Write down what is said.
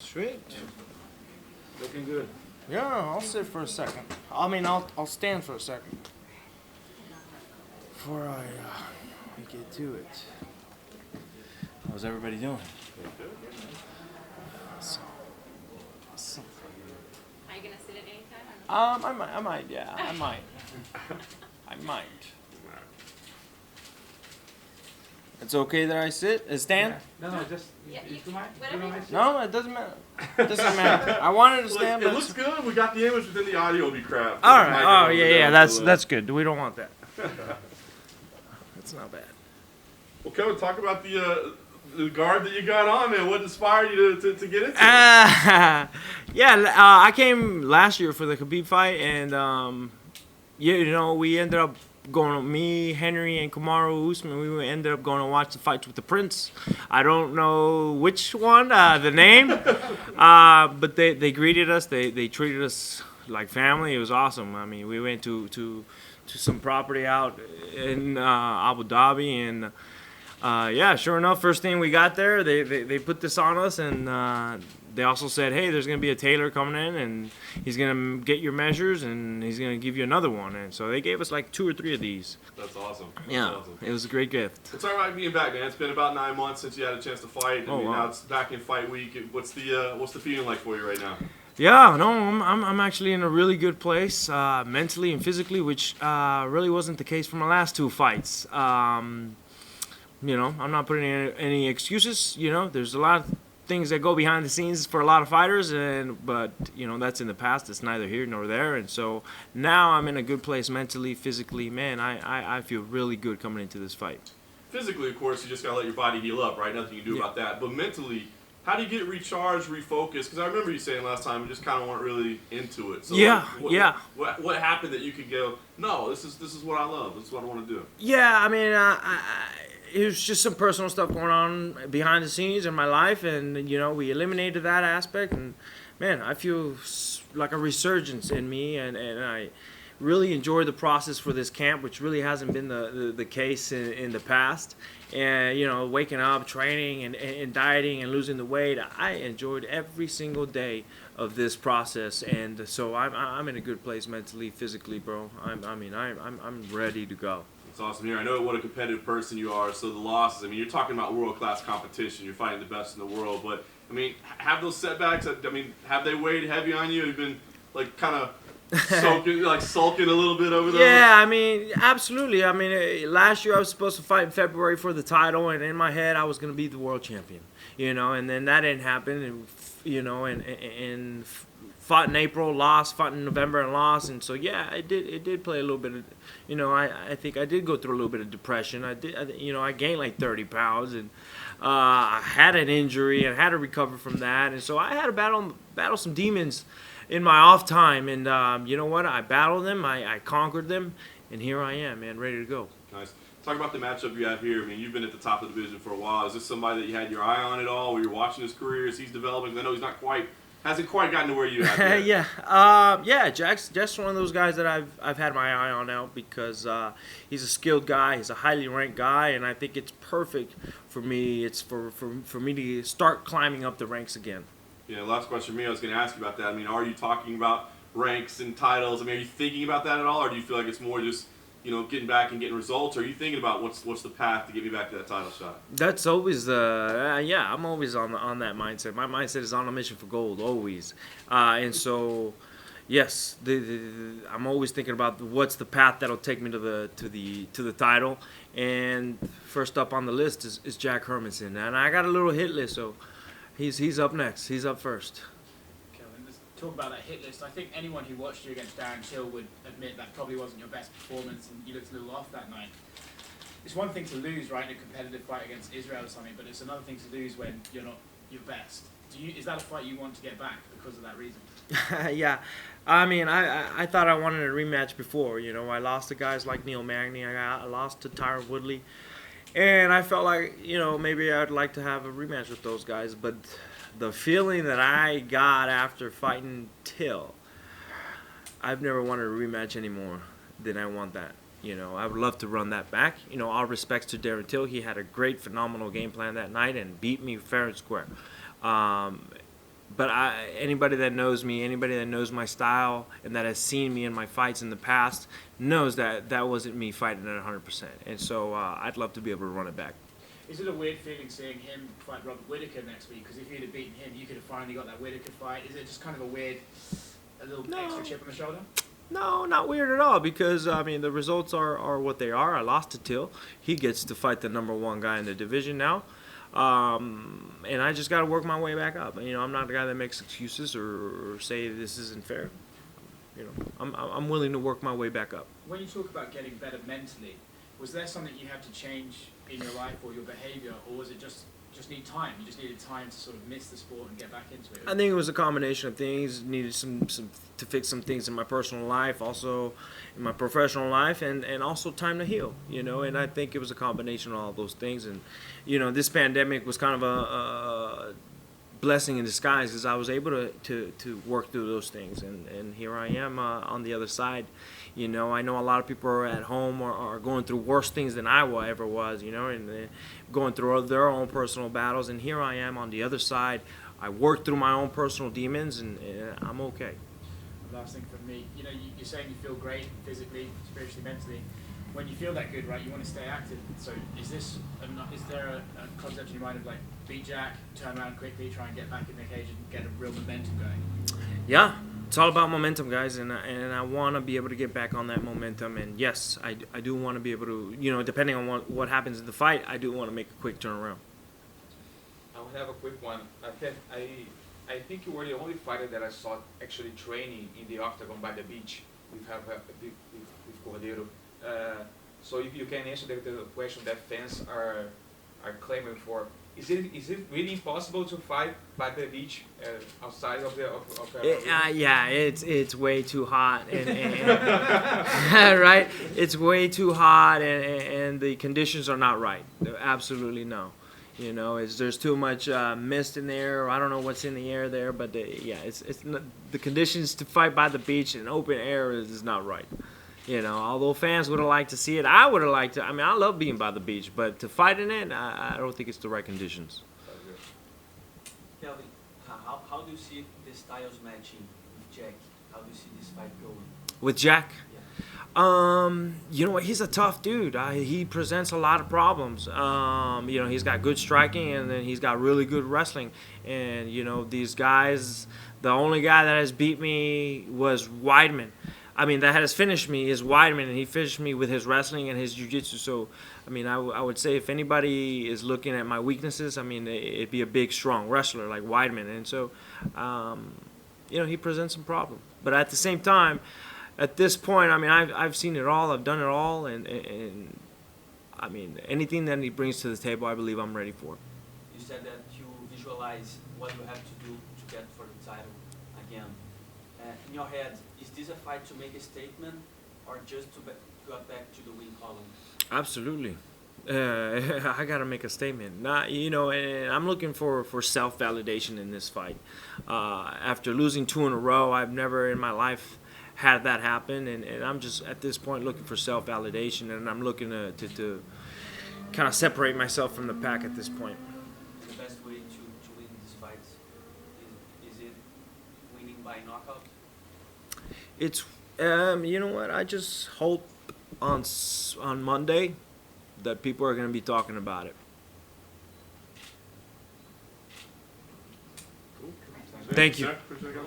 Sweet. Looking good. Yeah, I'll sit for a second. I'll stand for a second before I get to it. How's everybody doing? Awesome. Awesome. Are you gonna sit at any time? I might. Yeah, I might. I might. It's okay that I sit? Stand? No, just you mind? No, it doesn't matter. It doesn't matter. I wanted to stand, It but looks good. We got the image, but then the audio will be crap. all right. Oh yeah. That's good. We don't want that. That's not bad. Well, Kevin, talk about the guard that you got on, man. What inspired you to get into it? I came last year for the Khabib fight, and we ended up going. Me, Henry, and Kamaru Usman. We ended up going to watch the fights with the Prince. I don't know which one, the name, but they greeted us. They treated us like family. It was awesome. I mean, we went to some property out in Abu Dhabi, and sure enough, first thing we got there, they put this on us, and they also said, hey, there's going to be a tailor coming in, and he's going to get your measures, and he's going to give you another one. And so they gave us like 2 or 3 of these. That's awesome. Awesome. It was a great gift. Well, talk about being back, man. It's been about 9 months since you had a chance to fight. Wow. Now it's back in fight week. What's the feeling like for you right now? Yeah, no, I'm actually in a really good place, mentally and physically, which really wasn't the case for my last 2 fights. I'm not putting in any excuses. There's a lot of things that go behind the scenes for a lot of fighters, but that's in the past. It's neither here nor there, and so now I'm in a good place mentally, physically. Man, I feel really good coming into this fight. Physically, of course, you just gotta let your body heal up, right? Nothing you can do about that. But mentally, how do you get recharged, refocused? Because I remember you saying last time you just kind of weren't really into it. So What happened that you could go, no, this is what I love. This is what I want to do. Yeah, I mean, it was just some personal stuff going on behind the scenes in my life, and we eliminated that aspect, and man, I feel like a resurgence in me, and I really enjoyed the process for this camp, which really hasn't been the case in the past. And waking up, training, and dieting, and losing the weight, I enjoyed every single day of this process, and so I'm in a good place mentally, physically, bro. I'm ready to go. It's awesome here. I know what a competitive person you are. So the losses, I mean, you're talking about world-class competition. You're fighting the best in the world. But, I mean, have those setbacks, have they weighed heavy on you? You've been, like, kind of sulking a little bit over those? Yeah, I mean, absolutely. I mean, last year I was supposed to fight in February for the title, and in my head I was going to be the world champion, and then that didn't happen, and fought in April, lost, fought in November and lost, and so it did play a little bit of, I think I did go through a little bit of depression. I gained like 30 pounds, and I had an injury and had to recover from that, and so I had to battle some demons in my off time, and you know what? I battled them, I conquered them, and here I am, man, ready to go. Nice. Talk about the matchup you have here. I mean, you've been at the top of the division for a while. Is this somebody that you had your eye on at all? Where you're watching his career as he's developing? I know hasn't quite gotten to where you have yet. Jack's one of those guys that I've had my eye on now because he's a skilled guy, he's a highly ranked guy, and I think it's perfect for me. It's for me to start climbing up the ranks again. Yeah, last question for me, I was going to ask you about that. I mean, are you talking about ranks and titles? I mean, are you thinking about that at all, or do you feel like it's more just, getting back and getting results? Or are you thinking about what's the path to get me back to that title shot? That's always I'm always on that mindset. My mindset is on a mission for gold, always. And so, yes, I'm always thinking about what's the path that'll take me to the title. And first up on the list is Jack Hermansson, and I got a little hit list, so he's up next. He's up first. Kelvin, let's talk about that hit list. I think anyone who watched you against Darren Till would admit that probably wasn't your best performance, and you looked a little off that night. It's one thing to lose, right, in a competitive fight against Israel or something, but it's another thing to lose when you're not your best. Is that a fight you want to get back because of that reason? Yeah, I mean, I thought I wanted a rematch before. I lost to guys like Neil Magny. I lost to Tyron Woodley. And I felt like, maybe I'd like to have a rematch with those guys. But the feeling that I got after fighting Till, I've never wanted a rematch anymore than I want that. I would love to run that back. All respects to Darren Till. He had a great, phenomenal game plan that night and beat me fair and square. But anybody that knows me, anybody that knows my style, and that has seen me in my fights in the past, knows that that wasn't me fighting at 100%. And so I'd love to be able to run it back. Is it a weird feeling seeing him fight Robert Whittaker next week? Because if you'd have beaten him, you could have finally got that Whittaker fight. Is it just kind of a little extra chip on the shoulder? No, not weird at all, because, I mean, the results are what they are. I lost to Till. He gets to fight the #1 guy in the division now. And I just got to work my way back up. You know, I'm not the guy that makes excuses or say this isn't fair. You know, I'm willing to work my way back up. When you talk about getting better mentally, was there something you had to change in your life or your behavior, or was it just need time? You just needed time to sort of miss the sport and get back into it? I think it was a combination of things. Needed some to fix some things in my personal life, also in my professional life, and also time to heal. You know, and I think it was a combination of all those things. And you know, this pandemic was kind of a blessing in disguise, because I was able to work through those things, and here I am on the other side. You know, I know a lot of people are at home or are going through worse things than I ever was, you know, and going through their own personal battles, and here I am on the other side. I worked through my own personal demons, and I'm okay. Last thing from me, you know, you're saying you feel great physically, spiritually, mentally. When you feel that good, right, you want to stay active. So is there a concept in your mind of like beat Jack, turn around quickly, try and get back in the cage and get a real momentum going? Yeah, it's all about momentum, guys, and I want to be able to get back on that momentum. And yes, I do want to be able to, you know, depending on what happens in the fight, I do want to make a quick turnaround. I will have a quick one. I think you were the only fighter that I saw actually training in the octagon by the beach with Cordeiro. So if you can answer the question that fans are claiming for, is it really impossible to fight by the beach outside of the yeah, it's way too hot, and right? It's way too hot, and the conditions are not right. Absolutely no. You know, there's too much mist in there. I don't know what's in the air there, but it's not, the conditions to fight by the beach in open air is not right. You know, although fans would have liked to see it, I would have liked to. I mean, I love being by the beach, but to fight in it, I don't think it's the right conditions. Kelvin, how do you see the styles matching with Jack? How do you see this fight going? With Jack? Yeah. You know what? He's a tough dude. He presents a lot of problems. You know, he's got good striking, and then he's got really good wrestling. And, you know, these guys, the only guy that has beat me was Weidman. I mean, that has finished me is Weidman, and he finished me with his wrestling and his jiu-jitsu. So, I mean, I would say if anybody is looking at my weaknesses, I mean, it'd be a big, strong wrestler like Weidman. And so, you know, he presents some problems. But at the same time, at this point, I mean, I've seen it all. I've done it all. And I mean, anything that he brings to the table, I believe I'm ready for. You said that you visualize what you have to do to get for the title again. In your head, is this a fight to make a statement or just to get back to the win column? Absolutely. I got to make a statement. You know, and I'm looking for self-validation in this fight. After losing 2 in a row, I've never in my life had that happen. And I'm just, at this point, looking for self-validation. And I'm looking to kind of separate myself from the pack at this point. The best way to win these fights, is it winning by knockout? It's, you know what, I just hope on Monday that people are going to be talking about it. Cool. Thank you. Appreciate it.